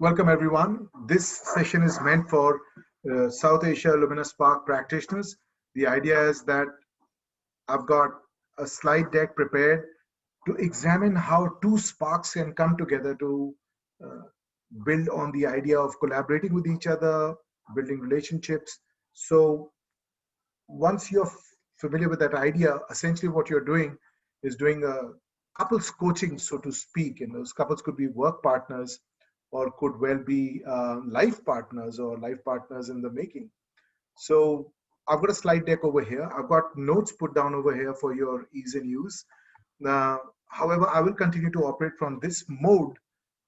Welcome everyone. This session is meant for South Asia Lumina SPARK practitioners. The idea is that I've got a slide deck prepared to examine how two sparks can come together to uh, build on the idea of collaborating with each other, building relationships. So once you're familiar with that idea, essentially what you're doing is doing a couples coaching, so to speak. And those couples could be work partners or could well be life partners or life partners in the making. So I've got a slide deck over here. I've got notes put down over here for your ease and use. However, I will continue to operate from this mode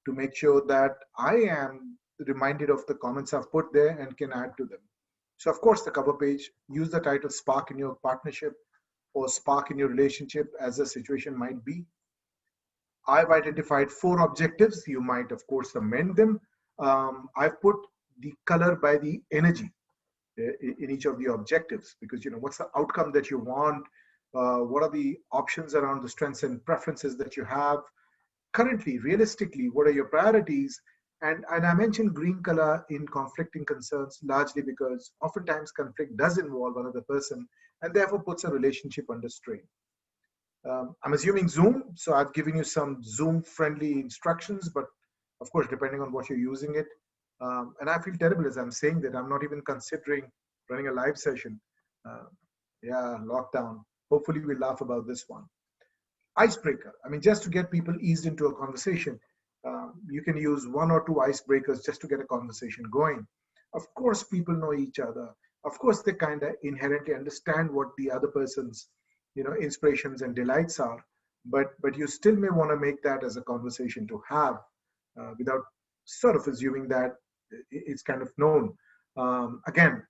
to make sure that I am reminded of the comments I've put there and can add to them. So of course, the cover page, use the title Spark in your partnership or Spark in your relationship as the situation might be. I've identified 4 objectives. You might, of course, amend them. I've put the color by the energy in each of the objectives because, what's the outcome that you want? What are the options around the strengths and preferences that you have? Currently, realistically, what are your priorities? And I mentioned green color in conflicting concerns largely because oftentimes conflict does involve another person and therefore puts a relationship under strain. I'm assuming Zoom, so I've given you some Zoom-friendly instructions, but of course, depending on what you're using it. And I feel terrible as I'm saying that I'm not even considering running a live session. Uh, yeah, lockdown. Hopefully, we'll laugh about this one. Icebreaker. I mean, just to get people eased into a conversation, you can use 1 or 2 icebreakers just to get a conversation going. Of course, people know each other. Of course, they kind of inherently understand what the other person's inspirations and delights are, but you still may want to make that as a conversation to have without sort of assuming that it's kind of known. Again,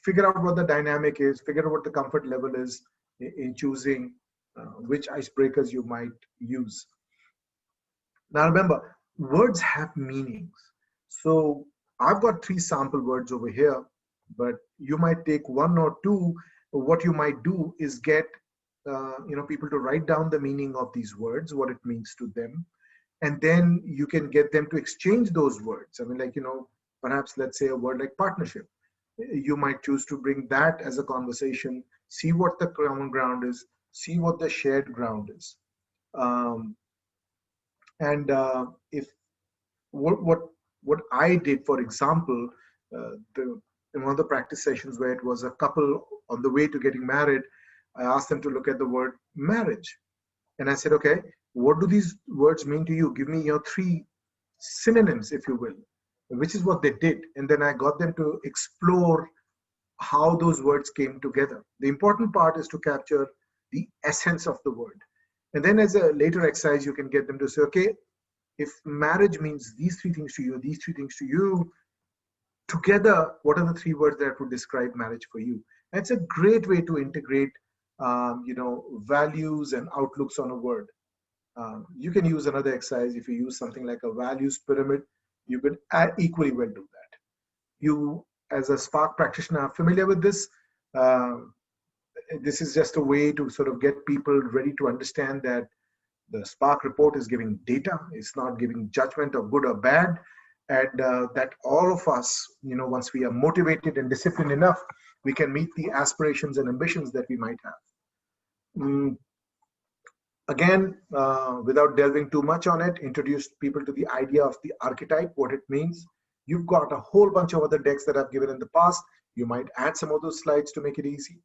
figure out what the dynamic is, figure out what the comfort level is in choosing which icebreakers you might use. Now remember, words have meanings. So I've got 3 sample words over here, but you might take 1 or 2. What you might do is get people to write down the meaning of these words, what it means to them, and then you can get them to exchange those words. I mean, perhaps let's say a word like partnership. You might choose to bring that as a conversation, see what the common ground is, see what the shared ground is. And if what I did, for example, in one of the practice sessions where it was a couple on the way to getting married, I asked them to look at the word marriage. And I said, okay, what do these words mean to you? Give me your 3 synonyms, if you will, which is what they did. And then I got them to explore how those words came together. The important part is to capture the essence of the word. And then as a later exercise, you can get them to say, okay, if marriage means these 3 things to you, these 3 things to you, together, what are the 3 words that would describe marriage for you? And it's a great way to integrate values and outlooks on a word. You can use another exercise. If you use something like a values pyramid, you could equally well do that. You, as a Spark practitioner, are familiar with this. This is just a way to sort of get people ready to understand that the Spark report is giving data. It's not giving judgment of good or bad. And that all of us, once we are motivated and disciplined enough, we can meet the aspirations and ambitions that we might have. Again, without delving too much on it, introduce people to the idea of the archetype, what it means. You've got a whole bunch of other decks that I've given in the past. You might add some of those slides to make it easy.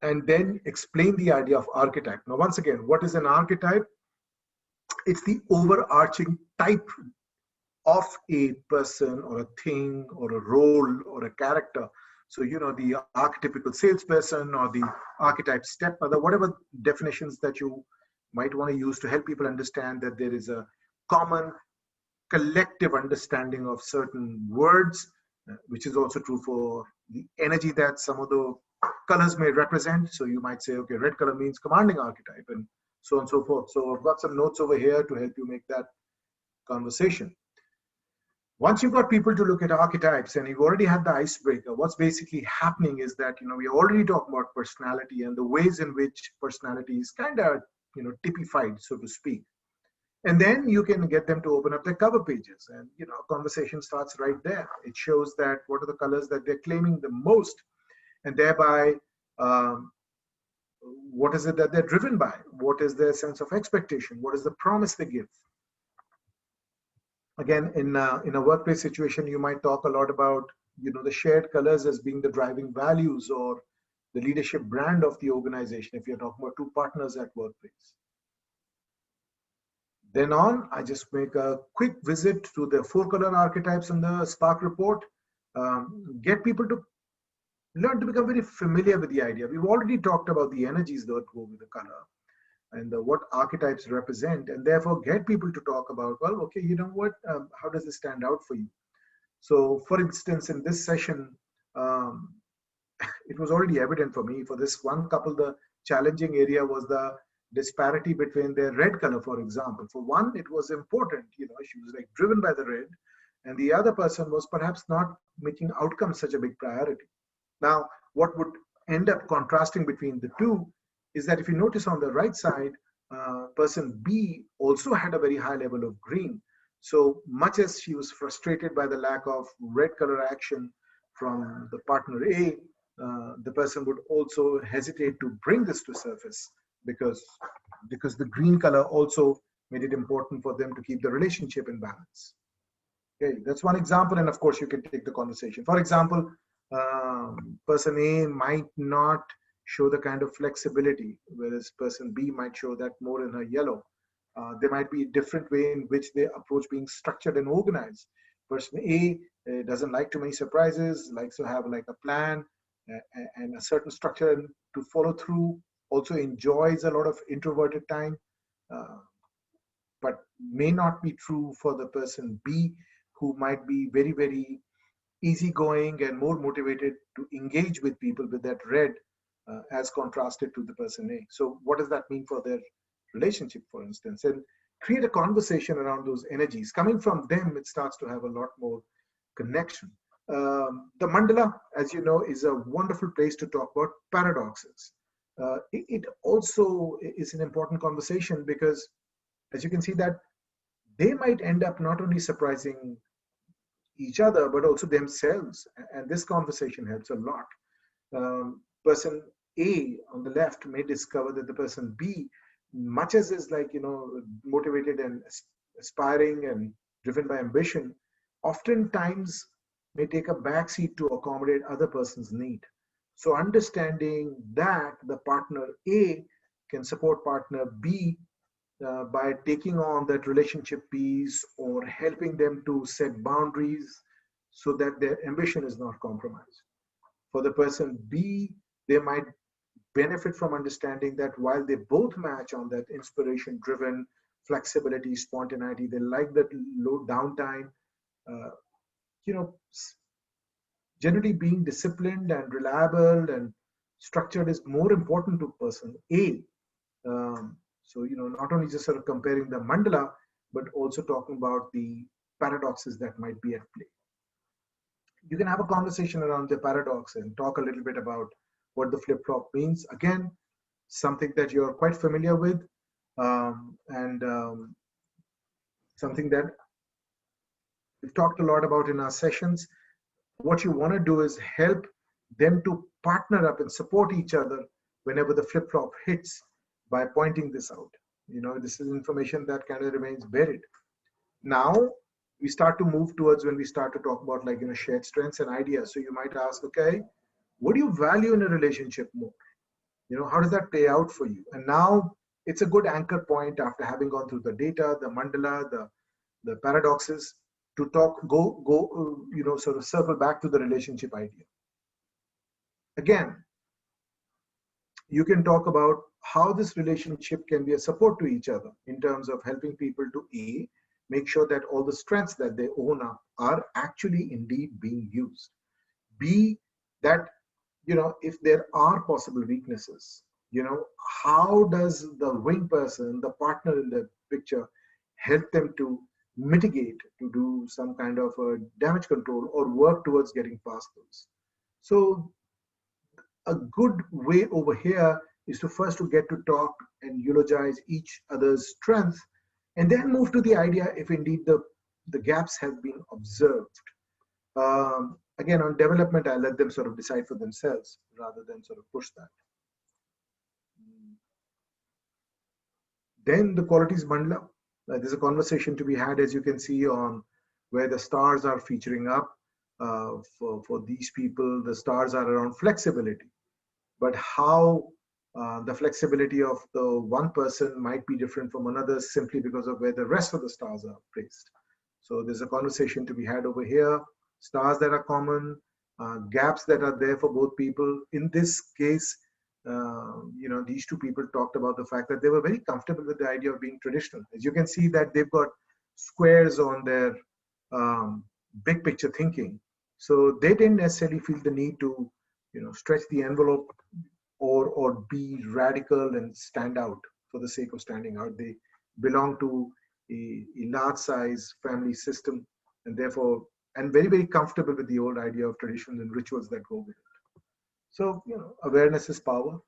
And then explain the idea of archetype. Now, once again, what is an archetype? It's the overarching type of a person or a thing or a role or a character. So, the archetypical salesperson or the archetype stepmother, whatever definitions that you might want to use to help people understand that there is a common collective understanding of certain words, which is also true for the energy that some of the colors may represent. So you might say, okay, red color means commanding archetype and so on and so forth. So I've got some notes over here to help you make that conversation. Once you've got people to look at archetypes and you've already had the icebreaker, what's basically happening is that, we already talked about personality and the ways in which personality is kind of, typified, so to speak. And then you can get them to open up their cover pages, and conversation starts right there. It shows that what are the colors that they're claiming the most, and thereby um, what is it that they're driven by, what is their sense of expectation, what is the promise they give. Again, in a workplace situation, you might talk a lot about the shared colors as being the driving values or the leadership brand of the organization if you're talking about two partners at workplace. Then on, I just make a quick visit to the four color archetypes in the Spark report. Get people to learn to become very familiar with the idea. We've already talked about the energies that go with the color and what archetypes represent, and therefore get people to talk about, well, okay, you know what, how does this stand out for you? So, for instance, in this session, um, it was already evident for me. For this one couple, the challenging area was the disparity between their red color, for example. For one, it was important, she was like driven by the red, and the other person was perhaps not making outcomes such a big priority. Now, what would end up contrasting between the two is that if you notice on the right side, person B also had a very high level of green. So much as she was frustrated by the lack of red color action from the partner A, the person would also hesitate to bring this to surface because the green color also made it important for them to keep the relationship in balance. Okay, that's one example, and of course you can take the conversation. For example, person A might not show the kind of flexibility, whereas person B might show that more in her yellow. There might be a different way in which they approach being structured and organized. Person A doesn't like too many surprises, likes to have like a plan and a certain structure to follow through, also enjoys a lot of introverted time, uh, but may not be true for the person B, who might be very, very easygoing and more motivated to engage with people with that red as contrasted to the person A. So what does that mean for their relationship, for instance? And create a conversation around those energies. Coming from them, it starts to have a lot more connection. The mandala, as you know, is a wonderful place to talk about paradoxes. It also is an important conversation because, as you can see, that they might end up not only surprising each other but also themselves, and this conversation helps a lot. Person A on the left may discover that the person B, much as is like motivated and aspiring and driven by ambition, oftentimes may take a backseat to accommodate other person's need. So understanding that the partner A can support partner B by taking on that relationship piece or helping them to set boundaries so that their ambition is not compromised. For the person B, they might benefit from understanding that while they both match on that inspiration driven flexibility, spontaneity, they like that low downtime, uh, you know, generally being disciplined and reliable and structured is more important to person A. So, not only just sort of comparing the mandala, but also talking about the paradoxes that might be at play. You can have a conversation around the paradox and talk a little bit about what the flip-flop means. Again, something that you're quite familiar with, and something that we've talked a lot about in our sessions. What you want to do is help them to partner up and support each other whenever the flip-flop hits by pointing this out. This is information that kind of remains buried. Now we start to move towards when we start to talk about like shared strengths and ideas. So you might ask, okay, what do you value in a relationship more? How does that play out for you? And now it's a good anchor point after having gone through the data, the mandala, the paradoxes, to sort of circle back to the relationship idea. Again, you can talk about how this relationship can be a support to each other in terms of helping people to A, make sure that all the strengths that they own up are actually indeed being used. B, that, if there are possible weaknesses, how does the wing person, the partner in the picture, help them to mitigate, to do some kind of a damage control or work towards getting past those. So a good way over here is to first to get to talk and eulogize each other's strength, and then move to the idea if indeed the gaps have been observed. Again, on development, I let them sort of decide for themselves rather than sort of push that. Then the qualities bundle up. There's a conversation to be had, as you can see, on where the stars are featuring up. For these people, the stars are around flexibility, but how the flexibility of the one person might be different from another simply because of where the rest of the stars are placed. So there's a conversation to be had over here. Stars that are common, gaps that are there for both people. In this case, these two people talked about the fact that they were very comfortable with the idea of being traditional. As you can see that they've got squares on their big picture thinking. So they didn't necessarily feel the need to, stretch the envelope or be radical and stand out for the sake of standing out. They belong to a large size family system, and therefore, and very, very comfortable with the old idea of traditions and rituals that go with it. So, awareness is power.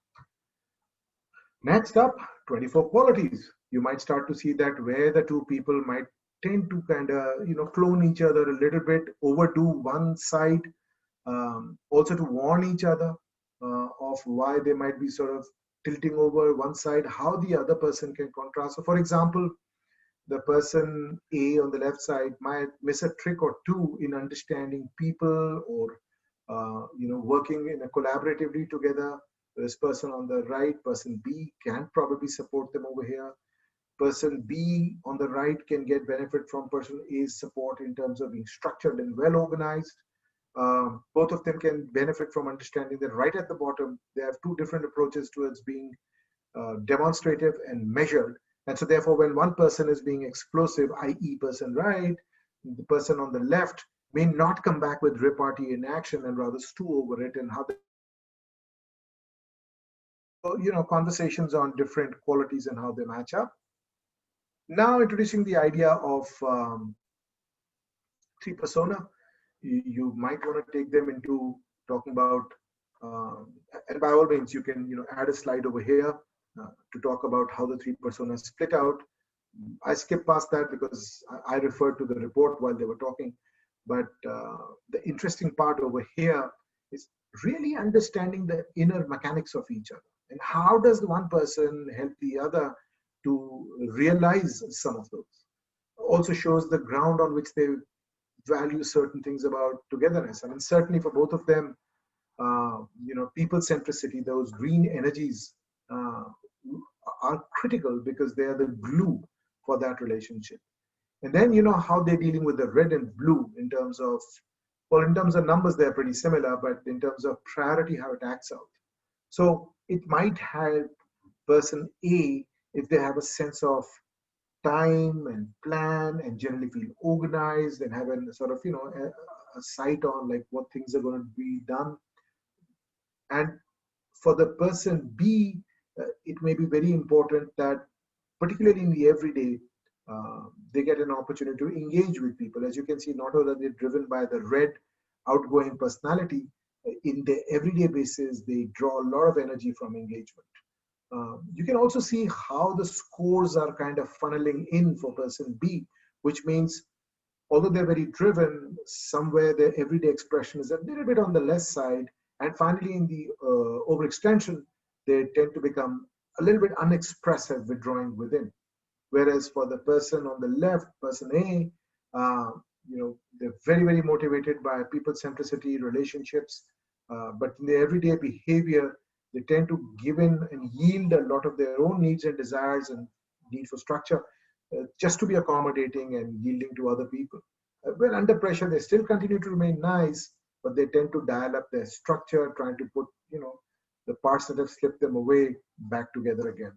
Next up, 24 qualities. You might start to see that where the two people might tend to kind of, clone each other a little bit, overdo one side, also to warn each other of why they might be sort of tilting over one side, how the other person can contrast. So, for example, the person A on the left side might miss a trick or two in understanding people or working in a collaboratively together. This person on the right, person B, can probably support them over here. Person B on the right can get benefit from person A's support in terms of being structured and well organized. Both of them can benefit from understanding that right at the bottom, they have two different approaches towards being demonstrative and measured. And so therefore, when one person is being explosive, i.e. person right, the person on the left may not come back with repartee in action and rather stew over it, and how they, conversations on different qualities and how they match up. Now introducing the idea of three persona. You might want to take them into talking about, and by all means, you can add a slide over here to talk about how the three personas split out. I skipped past that because I referred to the report while they were talking. But the interesting part over here is really understanding the inner mechanics of each other. And how does the one person help the other to realize some of those? Also shows the ground on which they value certain things about togetherness. I mean, certainly for both of them, people centricity, those green energies are critical because they are the glue for that relationship. And then, how they're dealing with the red and blue in terms of, well, in terms of numbers, they're pretty similar, but in terms of priority, how it acts out. So it might help person A if they have a sense of time and plan and generally feel organized and have a sort of, a sight on like what things are going to be done. And for the person B, it may be very important that particularly in the everyday, they get an opportunity to engage with people. As you can see, not only are they driven by the red outgoing personality, in their everyday basis, they draw a lot of energy from engagement. You can also see how the scores are kind of funneling in for person B, which means although they're very driven, somewhere their everyday expression is a little bit on the less side. And finally, in the overextension, they tend to become a little bit unexpressive, withdrawing within. Whereas for the person on the left, person A, they're very, very motivated by people centricity, relationships, but in their everyday behavior, they tend to give in and yield a lot of their own needs and desires and need for structure just to be accommodating and yielding to other people. When under pressure, they still continue to remain nice, but they tend to dial up their structure, trying to put, the parts that have slipped them away back together again.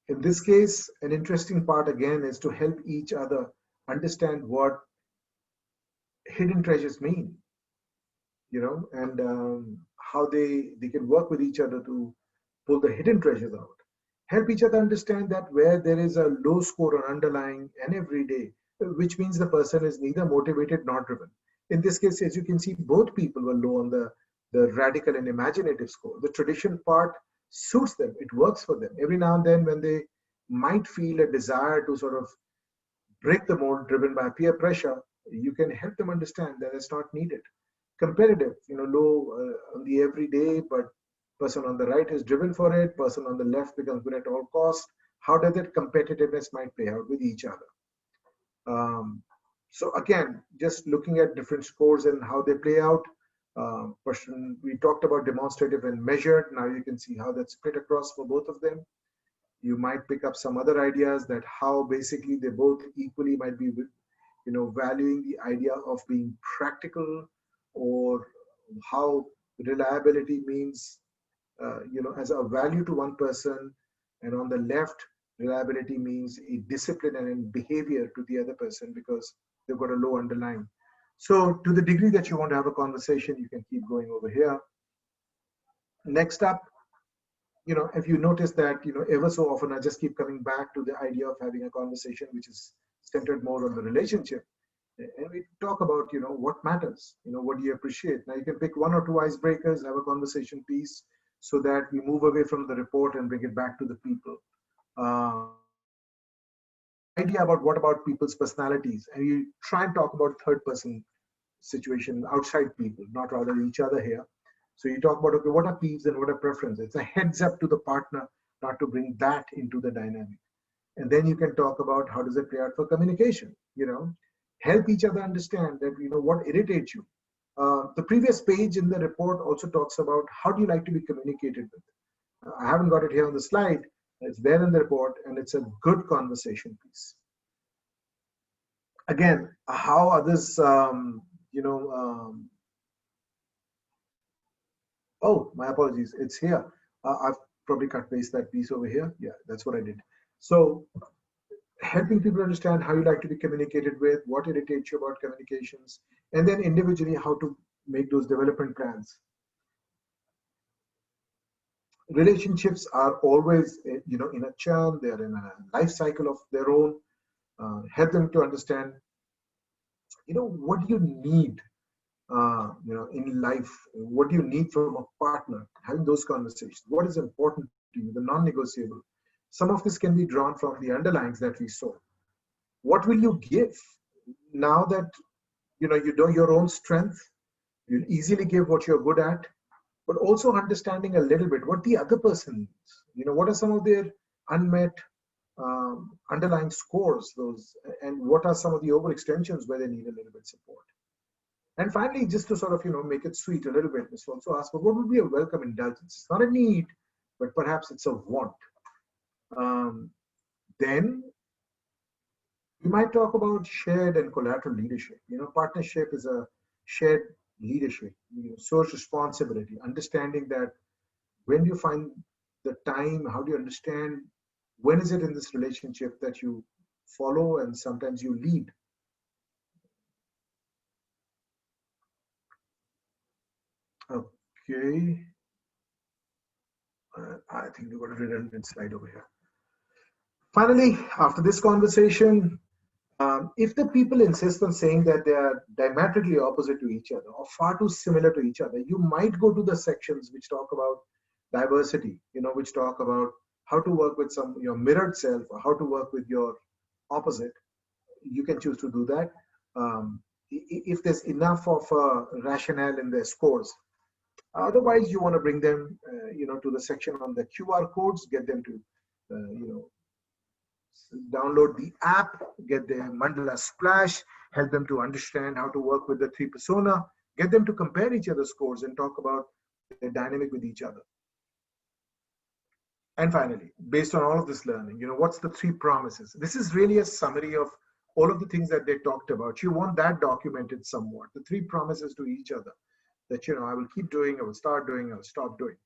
In this case, an interesting part again is to help each other understand what hidden treasures mean, and how they can work with each other to pull the hidden treasures out. Help each other understand that where there is a low score on underlying and everyday, which means the person is neither motivated nor driven. In this case, as you can see, both people were low on the radical and imaginative score. The tradition part suits them, it works for them. Every now and then when they might feel a desire to sort of break the mold driven by peer pressure, you can help them understand that it's not needed. Competitive, low on the everyday, but person on the right is driven for it, person on the left becomes good at all costs. How does that competitiveness might play out with each other? So again, just looking at different scores and how they play out. Person, we talked about demonstrative and measured. Now you can see how that's split across for both of them. You might pick up some other ideas that how basically they both equally might be, valuing the idea of being practical, or how reliability means, as a value to one person, and on the left, reliability means a discipline and in behavior to the other person because they've got a low underlying. So to the degree that you want to have a conversation, you can keep going over here. Next up, if you notice that, ever so often I just keep coming back to the idea of having a conversation which is centered more on the relationship. And we talk about, what matters, what do you appreciate? Now you can pick one or two icebreakers, have a conversation piece so that we move away from the report and bring it back to the people. Idea about what about people's personalities, and you try and talk about third person situation outside people, not rather each other here. So you talk about, okay, what are peeves and what are preferences? It's a heads up to the partner not to bring that into the dynamic. And then you can talk about how does it play out for communication, help each other understand that, what irritates you. The previous page in the report also talks about how do you like to be communicated with. I haven't got it here on the slide. It's there in the report, and it's a good conversation piece. Again, how others, oh, my apologies. It's here. I've probably cut paste that piece over here. Yeah, that's what I did. So helping people understand how you like to be communicated with, what irritates you about communications, and then individually how to make those development plans. Relationships are always, in a churn. They're in a life cycle of their own. Help them to understand, what do you need, in life? What do you need from a partner? Having those conversations. What is important to you? The non-negotiable. Some of this can be drawn from the underlyings that we saw. What will you give now that you know your own strength? You'll easily give what you're good at, but also understanding a little bit what the other person needs. What are some of their unmet underlying scores, those, and what are some of the overextensions where they need a little bit support. And finally, just to sort of make it sweet a little bit, let's also ask, well, what would be a welcome indulgence? It's not a need, but perhaps it's a want. Then we might talk about shared and collateral leadership. Partnership is a shared leadership, social responsibility, understanding that when you find the time, how do you understand when is it in this relationship that you follow and sometimes you lead. Okay. I think we've got a redundant slide over here. Finally, after this conversation, if the people insist on saying that they are diametrically opposite to each other or far too similar to each other, you might go to the sections which talk about diversity, which talk about how to work with your mirrored self or how to work with your opposite. You can choose to do that. If there's enough of a rationale in their scores. Otherwise, you want to bring them, to the section on the QR codes, get them to, download the app, get the Mandala Splash, help them to understand how to work with the three persona, get them to compare each other's scores and talk about the dynamic with each other. And finally, based on all of this learning, what's the three promises? This is really a summary of all of the things that they talked about. You want that documented somewhat, the three promises to each other that, I will keep doing, I will start doing, I will stop doing.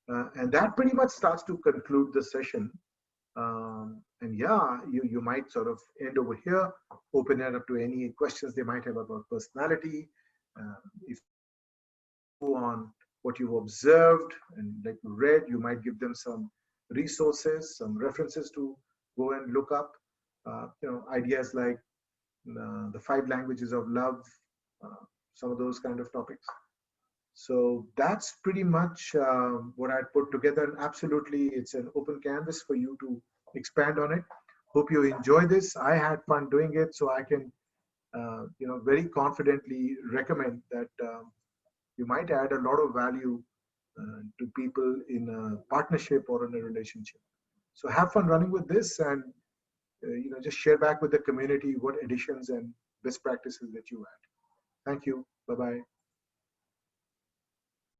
And that pretty much starts to conclude the session. And yeah, you might sort of end over here, open it up to any questions they might have about personality. If you go on what you've observed and like you read, you might give them some resources, some references to go and look up. Ideas like the 5 languages of love, some of those kind of topics. So that's pretty much what I'd put together. And absolutely, it's an open canvas for you to expand on it. Hope you enjoy this. I had fun doing it, so I can, very confidently recommend that you might add a lot of value to people in a partnership or in a relationship. So have fun running with this, and just share back with the community what additions and best practices that you add. Thank you. Bye bye.